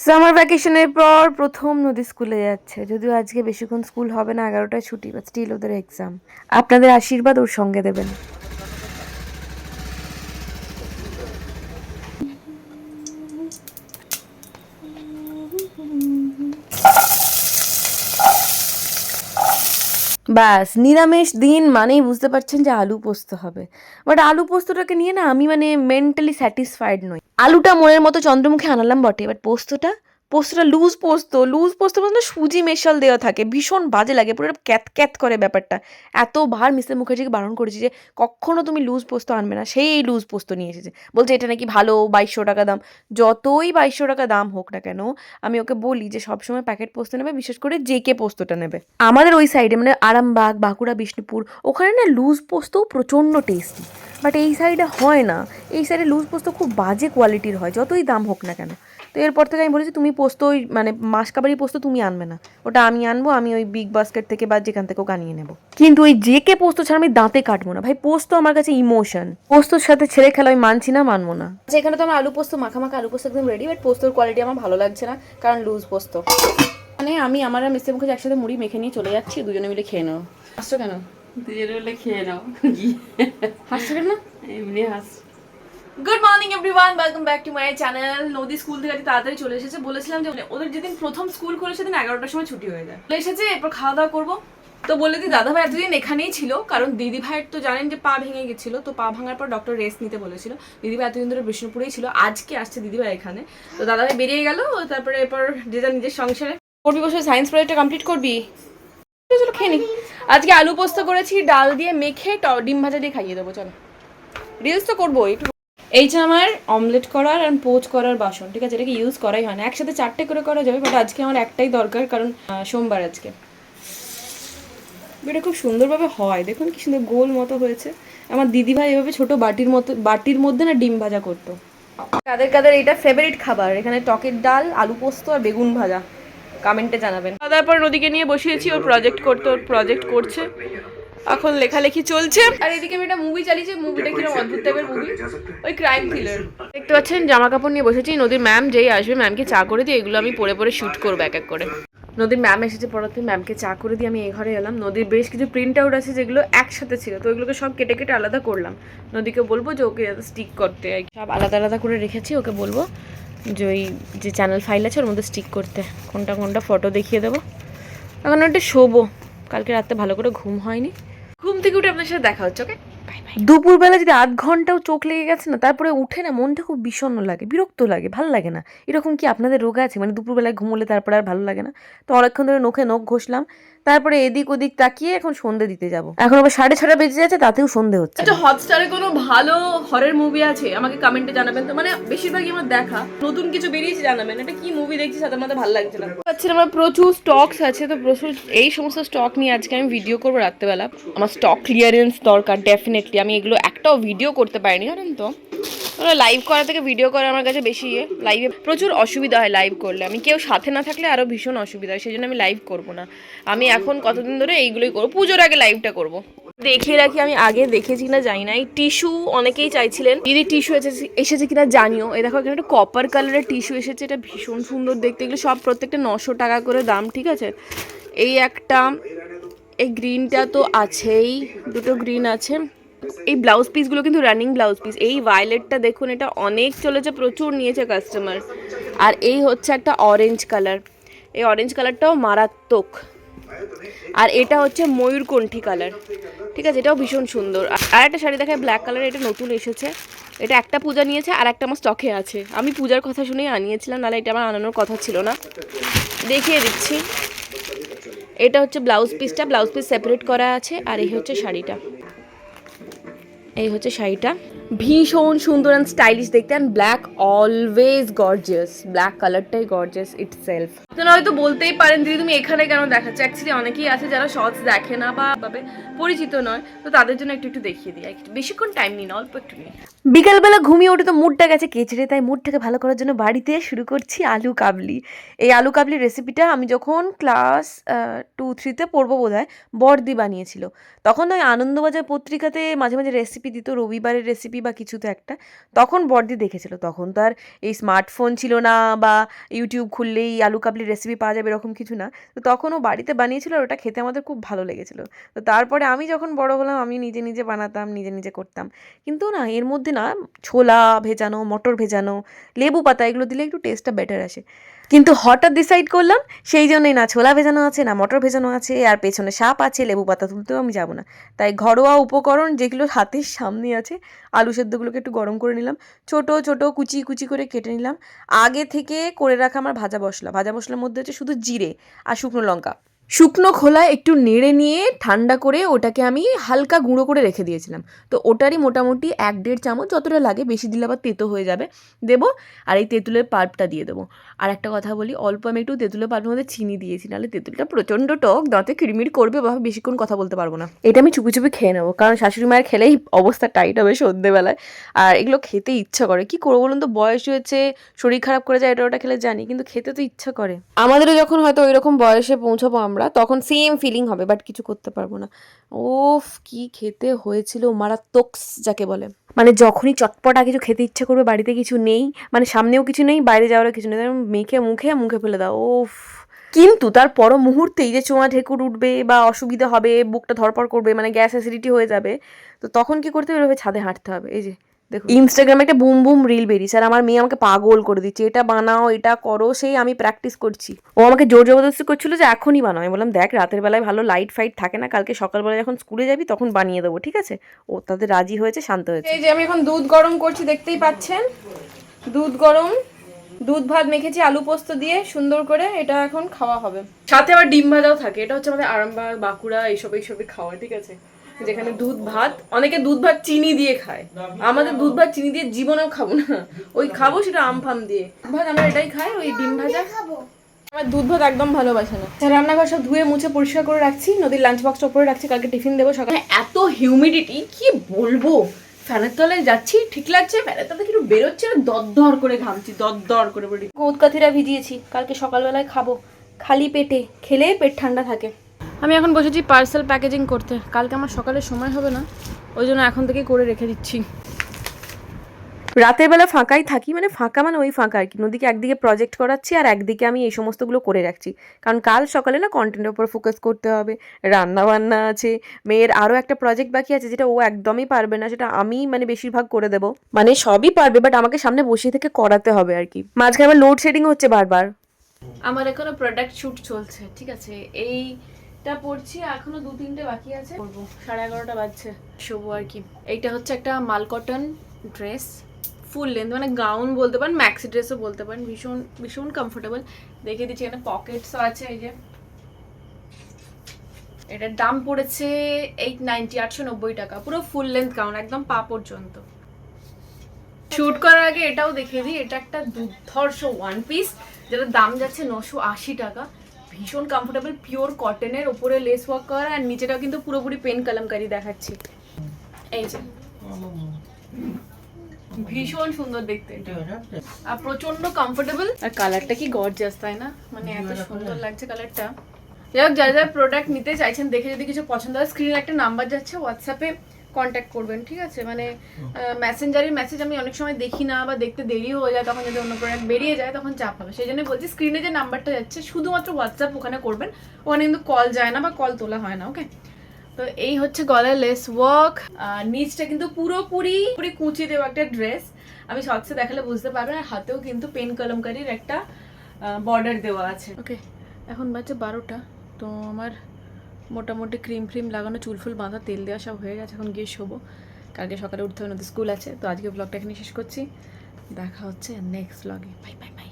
Summer ভ্যাকেশনের পর প্রথম নদী স্কুলে যাচ্ছে, যদিও আজকে বেশিক্ষণ স্কুল হবে না, 11টায় ছুটি, বাট স্টিল ওদের এক্সাম। আপনাদের আশীর্বাদ ওর সঙ্গে দেবেন। ব্যাস, নিরামিষ দিন মানেই বুঝতে পারছেন যে আলু পোস্ত হবে। বাট আলু পোস্তটাকে নিয়ে না আমি মেন্টালি স্যাটিসফাইড নই। আলুটা মনের মতো চন্দ্রমুখী আনালাম বটে, বাট পোস্তটা পোস্তটা লুজ পোস্ত মানে সুজি মেশাল দেওয়া থাকে, ভীষণ বাজে লাগে, পুরো ক্যাত ক্যাত করে ব্যাপারটা। এতবার মিস্টার মুখার্জিকে বারণ করেছি যে কখনো তুমি লুজ পোস্ত আনবে না, সেই এই লুজ পোস্ত নিয়ে এসেছে, বলছে এটা নাকি ভালো, 2200 টাকা দাম। যতই 2200 টাকা দাম হোক না কেন, আমি ওকে বলি যে সবসময় প্যাকেট পোস্ত নেবে, বিশেষ করে জেকে পোস্তটা নেবে। আমাদের ওই সাইডে মানে আরামবাগ, বাঁকুড়া, বিষ্ণুপুর, ওখানে না লুজ পোস্তও প্রচণ্ড টেস্টি, বাট এই সাইডে হয় না। এই সাইডে লুজ পোস্ত খুব বাজে কোয়ালিটির হয়, যতই দাম হোক না কেন। তো এরপর থেকে আমি বলেছি তুমি পোস্ত ওই মাসকাবাড়ি পোস্ত তুমি আনবে না, ওটা আমি আনবো, আমি ওই বিগ বাস্কেট থেকে বা যেখান থেকে ওকে আনিয়ে নেবো। কিন্তু ওই জেকে পোস্ত ছাড়া আমি দাঁতে কাটবো না ভাই, পোস্ত আমার কাছে ইমোশন, পোস্তর সাথে ছেড়ে খেলা আমি মানছি না, মানবো না। আচ্ছা, এখানে তো আমার আলু পোস্ত মাখা আলু পোস্ত একদম রেডি, বাট পোস্তর কোয়ালিটি আমার ভালো লাগছে না, কারণ লুজ পোস্ত। মানে আমি আমার আর মিস্টার মুখার্জি একসাথে মুড়ি মেখে নিয়ে চলে যাচ্ছি, দুজনে মিলে খেয়ে নেবো। হাসছো কেন? দুজনে মিলে খেয়ে নাও। হাসছো কেন? এমনি হাস। Good morning everyone, welcome back to my channel. নদী স্কুল থেকে তাড়াতাড়ি চলে এসেছে, বলেছিলাম যে ওদের যেদিন প্রথম স্কুল খুলে সেদিন 11টার সময় ছুটি হয়ে যায়। চলে এসেছে, এরপর খাওয়া দাওয়া করবো। তো বলে দিই দাদা ভাই এতদিন এখানেই ছিল, কারণ দিদি ভাইয়ের তো জানেন যে পা ভেঙে গেছিল, তো পা ভাঙার পর ডক্টর রেস্ট নিতে বলেছিল। দিদি ভাই এতদিন ধরে বিষ্ণুপুরেই ছিল, আজকে আসছে দিদি ভাই এখানে। তো দাদা ভাই বেরিয়ে গেল, তারপরে এরপর যে যার নিজের সংসারে করবি, বসে সায়েন্স প্রজেক্টটা কমপ্লিট করবি। চলো খেয়ে নি। আজকে আলু পোস্ত করেছি, ডাল দিয়ে মেখে ডিম ভাজা দিয়ে খাইয়ে দেবো। চলো, রিলস তো করবো একটু। এই যে আমার অমলেট করার আর পোচ করার বাসন, ঠিক আছে, এটাকে ইউজ করাই হয় না, একসাথে 4টে করে করা যাবে, বাট আজকে আমার একটাই দরকার, কারণ সোমবার আজকে। এটা খুব সুন্দরভাবে হয়, দেখুন কি সুন্দর গোল মতো হয়েছে। আমার দিদিভাই এভাবে ছোট বাটির মধ্যে না ডিম ভাজা করতো। কাদের কাদের এটা ফেভারিট খাবার? এখানে টকের ডাল, আলু পোস্ত আর বেগুন ভাজা, কমেন্টে জানাবেন। তারপর নদীকে নিয়ে বসিয়েছি, ওর প্রজেক্ট করছে, এখন লেখালেখি চলছে। আর এদিকে আমি একটা মুভি চালিয়েছি, মুভিটা কিরকম অদ্ভুত টাইপের মুভি, ওই ক্রাইম থ্রিলার। দেখতে পাচ্ছেন জামা কাপড় নিয়ে বসেছি, নদীর ম্যাম যেই আসবে ম্যামকে চা করে দিয়ে এগুলো আমি পরে পরে শ্যুট করবো এক এক করে। নদীর ম্যাম এসেছে পড়াতে, ম্যামকে চা করে দিয়ে আমি এই ঘরে এলাম। নদীর বেশ কিছু প্রিন্ট আউট আছে যেগুলো একসাথে ছিল, তো ওইগুলোকে সব কেটে কেটে আলাদা করলাম। নদীকে বলবো যে ওকে স্টিক করতে, সব আলাদা আলাদা করে রেখেছি, ওকে বলবো যে ওই যে চ্যানেল ফাইল আছে ওর মধ্যে স্টিক করতে, কোনটা কোনটা ফটো দেখিয়ে দেবো। এখন একটা শোবো, কালকে রাতে ভালো করে ঘুম হয়নি, ঘুম থেকে উঠে আপনার সাথে দেখা হচ্ছে। ওকে, দুপুরবেলা যদি 8 ঘন্টাও চোখ লেগে গেছে না, তারপরে উঠে না মনটা খুব বিষণ্ণ লাগে, বিরক্ত লাগে, ভালো লাগে না। এরকম কি আপনাদের রোগ আছে, মানে দুপুরবেলায় ঘুমোলে তারপরে আর ভালো লাগে না? তো অনেকক্ষণ ধরে নখ ঘষলাম, তারপরে এদিক ওদিক তাকিয়ে এখন সন্ধে দিতে যাব। এখন আবার 6:30 বেজে যাচ্ছে, তাতেও সন্ধে হচ্ছে। আচ্ছা, হটস্টারে কোনো ভালো হরর মুভি আছে আমাকে কমেন্টে জানাবেন তো, মানে বেশিরভাগই আমার দেখা, নতুন কিছু বেরিয়েছে জানাবেন, এটা কি মুভি দেখছি সাথে মাথা ভালো লাগছে না। আচ্ছা, আমার প্রচুর স্টকস আছে, তো প্রচুর এই সমস্ত স্টক নিয়ে আজকে আমি ভিডিও করবো রাত্রেবেলা। আমার স্টক ক্লিয়ারেন্স দরকার ডেফিনেটলি, আমি এগুলো একটাও ভিডিও করতে পারিনি, জানেন তো। লাইভ করা থেকে ভিডিও করা আমার কাছে বেশি লাইভে প্রচুর অসুবিধা হয়, লাইভ করলে আমি কেউ সাথে না থাকলে আরও ভীষণ অসুবিধা হয়, সেই জন্য আমি লাইভ করবো না। আমি এখন কতদিন ধরে এইগুলোই করবো, পুজোর আগে লাইভটা করবো। দেখিয়ে রাখি, আমি আগে দেখেছি কিনা জানি না, এই টিস্যু অনেকেই চাইছিলেন, দিদি টিস্যু এসেছে কিনা জানিও। এই দেখো এখানে একটা কপার কালারের টিস্যু এসেছে, এটা ভীষণ সুন্দর দেখতে, এগুলো সব প্রত্যেকটা 900 টাকা করে দাম, ঠিক আছে। এই একটা, এই গ্রিনটা তো আছেই, দুটো গ্রিন আছে। এই ব্লাউজ পিসগুলো কিন্তু রানিং ব্লাউজ পিস। এই ভায়োলেটটা দেখুন, এটা অনেক চলেছে, প্রচুর নিয়েছে কাস্টমার। আর এই হচ্ছে একটা অরেঞ্জ কালার, এই অরেঞ্জ কালারটাও মারাত্মক। আর এটা হচ্ছে ময়ূরকণ্ঠী কালার, ঠিক আছে, এটাও ভীষণ সুন্দর। আর একটা শাড়ি দেখায় ব্ল্যাক কালার, এটা নতুন এসেছে, এটা একটা পূজা নিয়েছে আর একটা আমার স্টকে আছে, আমি পূজার কথা শুনেই আনিয়েছিলাম, নাহলে এটা আমার আনানোর কথা ছিল না। দেখিয়ে দিচ্ছি, এটা হচ্ছে ব্লাউজ পিসটা, ব্লাউজ পিস সেপারেট করা আছে। আর এই হচ্ছে শাড়িটা, এই হচ্ছে শাড়িটা, ভীষণ সুন্দর অ্যান্ড স্টাইলিশ দেখতে, and black always gorgeous, black কালারটাই গর্জিয়াস ইটসেলফ। আপনারা হয়তো বলতেই পারেন দিদি তুমি এখানে কেন দেখাচ্ছ, অ্যাকচুয়ালি অনেকেই আছে যারা শর্টস দেখে না বা পরিচিত নয়, তো তাদের জন্য একটু দেখিয়ে দিই, একটু বেশিক্ষণ টাইম নিই না, অল্প একটু নিই। বিকালবেলা ঘুমিয়ে উঠে তো মুডটা গেছে কেচড়ে, তাই মুডটাকে ভালো করার জন্য বাড়িতে শুরু করছি আলু কাবলি। এই আলু কাবলির রেসিপিটা আমি যখন ক্লাস 2-3-তে পড়বো বোধহয়, বড়দি বানিয়েছিল। তখন ওই আনন্দবাজার পত্রিকাতে মাঝে মাঝে রেসিপি দিত, রবিবারের রেসিপি বা কিছুতে একটা। তখন বড়দি দেখেছিল। তখন তো আর এই স্মার্টফোন ছিল না বা ইউটিউব খুললেই আলু কাবলির রেসিপি পাওয়া যাবে এরকম কিছু না। তো তখন ও বাড়িতে বানিয়েছিল আর ওটা খেতে আমাদের খুব ভালো লেগেছিল। তো তারপরে আমি যখন বড় হলাম আমি নিজে নিজে বানাতাম, নিজে নিজে করতাম। কিন্তু না এর মধ্যে না ছোলা ভেজানো, মটর ভেজানো, লেবু পাতা এগুলো দিলে একটু টেস্টটা বেটার আসে। কিন্তু হঠাৎ ডিসাইড করলাম সেই জন্যই না ছোলা ভেজানো আছে, না মটর ভেজানো আছে, আর পেছনে সাপ আছে, লেবু পাতা তুলতেও আমি যাবো না। তাই ঘরোয়া উপকরণ যেগুলো হাতের সামনে আছে, আলু সেদ্ধগুলোকে একটু গরম করে নিলাম, ছোট ছোট কুচি কুচি করে কেটে নিলাম। আগে থেকে করে রাখা আমার ভাজা মশলার মধ্যে হচ্ছে শুধু জিরে আর শুকনো লঙ্কা। শুকনো খোলায় একটু নেড়ে নিয়ে ঠান্ডা করে ওটাকে আমি হালকা গুঁড়ো করে রেখে দিয়েছিলাম। তো ওটারই মোটামুটি 1-1.5 চামচ যতটা লাগে, বেশি দিলে আবার তেতো হয়ে যাবে, দেবো। আর এই তেঁতুলের পাল্পটা দিয়ে দেবো। আর একটা কথা বলি, অল্প আমি একটু তেঁতুলের পাল্পের মধ্যে চিনি দিয়েছি, নাহলে তেঁতুলটা প্রচণ্ড টক, দাঁতে কিড়মিড় করবে বা বেশিক্ষণ কথা বলতে পারবো না। এটা আমি চুপি চুপি খেয়ে নেবো, কারণ শাশুড়ি মায়ের খেলেই অবস্থা টাইট হবে সন্ধ্যেবেলায়। আর এগুলো খেতে ইচ্ছা করে, কি করবো বলুন তো, বয়স হয়েছে, শরীর খারাপ করে যায়, এটা ওটা খেলে জানি, কিন্তু খেতে তো ইচ্ছা করে। আমাদেরও যখন হয়তো ওই রকম বয়সে পৌঁছাবো আমরা, তখন সেম ফিলিং হবে, বাট কিছু করতে পারবো না। ওফ কি খেতে হয়েছিল, মারাত্মক যাকে বলে। মানে যখনই চটপটা কিছু খেতে ইচ্ছা করবে, বাড়িতে কিছু নেই, মানে সামনেও কিছু নেই, বাইরে যাওয়ারও কিছু নেই, মেখে মুখে ফেলে দাও, ওফ। কিন্তু তার পর মুহূর্তেই যে চোঁয়া ঢেকুর উঠবে বা অসুবিধা হবে, বুকটা ধরপড় করবে, মানে গ্যাস অ্যাসিডিটি হয়ে যাবে, তো তখন কি করতে হবে, ছাদে হাঁটতে হবে। এই যে দেখো ইনস্টাগ্রামে একটা বুম বুম রিল বেরিয়েছে, আর আমার মেয়ে আমাকে পাগল করে দিচ্ছে, এটা বানাও, এটা করো। সেই আমি প্র্যাকটিস করছি, ও আমাকে জোর জবরদস্তি করছিল যে এখনই বানাও। আমি বললাম দেখ রাতের বেলায় ভালো লাইট ফাইট থাকে না, কালকে সকালবেলা যখন স্কুলে যাবি তখন বানিয়ে দেবো, ঠিক আছে। ও তাদের রাজি হয়েছে, শান্ত হয়েছে। এই যে আমি এখন দুধ গরম করছি, দেখতেই পাচ্ছেন, দুধ গরম, দুধ ভাত মেখেছি আলু পোস্ত দিয়ে সুন্দর করে, এটা এখন খাওয়া হবে। সাথে আবার ডিম ভাজাও থাকে, এটা হচ্ছে আমাদের আরামবাগ বাঁকুড়া এইসবই খাওয়া, ঠিক আছে। যেখানে দুধ ভাত, অনেকে দুধ ভাত চিনি দিয়ে খায়, আমাদের দুধ ভাত চিনি দিয়ে জীবনেও খাবো না, ওই খাবো সেটা আমফাম দিয়ে। ভাত আমরা এটাই খাই, ওই ডিম ভাজা খাবো। আমার দুধ ভাত একদম ভালোবাসে না। রান্নাঘর সব ধুয়ে মুছে পরিষ্কার করে রাখছি, নদীর লাঞ্চ বক্সটা উপরে রাখছি, কালকে টিফিন দেবো সকালে। এত হিউমিডিটি কি বলবো, ফ্যানের তলায় যাচ্ছি ঠিক লাগছে, ফ্যানের তলায় একটু বেরোচ্ছে না, দরদর করে ঘামছি, দরদর করে বলি। গোদকাথিরা ভিজিয়েছি, কালকে সকালবেলায় খাবো, খালি পেটে খেলে পেট ঠান্ডা থাকে। আমি এখন বসেছি পার্সেল প্যাকেজিং করতে, কালকে আমার সকালে সময় হবে না, ওই জন্য এখন থেকেই করে রেখে দিচ্ছি। রাতের বেলা ফাঁকাই থাকি, মানে ফাঁকা মানে ওই ফাঁকা আর কি, নদীকে একদিকে প্রজেক্ট করাচ্ছি আর একদিকে আমি এই সমস্তগুলো করে রাখছি, কারণ কাল সকালে না কন্টেন্টের উপর ফোকাস করতে হবে, রান্না বান্না আছে, মেয়ের আরও একটা প্রজেক্ট বাকি আছে যেটা ও একদমই পারবে না, সেটা আমি মানে বেশিরভাগ করে দেবো, মানে সবই পারবে বাট আমাকে সামনে বসিয়ে থেকে করাতে হবে আর কি। মাঝখানে আমার লোডশেডিং হচ্ছে বারবার। আমার এখনো প্রোডাক্ট শ্যুট চলছে, ঠিক আছে, এইটা পড়ছি, এখনো 2-3টে বাকি আছে, করবো, 11:30 বাজছে, শোবো আর কি। এইটা হচ্ছে একটা মাল কটন ড্রেস, ফুল লেন্থ, মানে গাউন বলতে পারেন, ম্যাক্সি ড্রেসও বলতে পারেন, ভীষণ ভীষণ কমফোর্টেবল। দেখিয়ে দিচ্ছি, এখানে পকেটসও আছে, এই যে এটার দাম পড়েছে 890 টাকা, পুরো ফুল লেন্থ গাউন, একদম পা পর্যন্ত। শুট করার আগে এটাও দেখিয়ে দিই, এটা একটা দুর্ধর্ষ ওয়ান পিস, যেটার দাম যাচ্ছে 980 টাকা, ভীষণ কমফোর্টেবল, পিওর কটনের, ওপরে লেস ওয়ার্ক করা, আর নিচেটাও কিন্তু পুরোপুরি পেন কলমকারি দেখাচ্ছি, এই যে ভীষণ সুন্দর দেখতে আর প্রচন্ড কমফোর্টেবল, আর কালারটা কি গর্জিয়াস তাই না, মানে এত সুন্দর লাগছে কালারটা। যাই হোক, যারা যারা প্রোডাক্ট নিতে চাইছেন, দেখে যদি কিছু পছন্দ হয়, স্ক্রিনে একটা নাম্বার যাচ্ছে, হোয়াটসঅ্যাপে কন্ট্যাক্ট করবেন, ঠিক আছে। মানে মেসেঞ্জারের মেসেজ আমি অনেক সময় দেখি না বা দেখতে দেরি হয়ে যায়, তখন যদি অন্য প্রোডাক্ট বেরিয়ে যায় তখন চাপ হবে, সেই জন্য বলছি স্ক্রিনে যে নাম্বারটা যাচ্ছে শুধুমাত্র হোয়াটসঅ্যাপ ওখানে করবেন, ওখানে কিন্তু কল যায় না বা কল তোলা হয় না, ওকে। তো এই হচ্ছে গলার লেস ওয়ার্ক, নিচটা কিন্তু পুরোপুরি কুচি দেওয়া একটা ড্রেস, আমি শর্টসে দেখালে বুঝতে পারবেন, আর হাতেও কিন্তু পেন কলমকারির একটা বর্ডার দেওয়া আছে, ওকে। এখন বাজছে 12টা, তো আমার মোটামুটি ক্রিম ফ্রিম লাগানো, চুল ফুল বাঁধা, তেল দেওয়া সব হয়ে গেছে, এখন গিয়ে শোবো, কালকে সকালে উঠতে হবে, নদী স্কুল আছে। তো আজকে ব্লগটা এখানে শেষ করছি, দেখা হচ্ছে নেক্সট ব্লগে, বাই বাই বাই।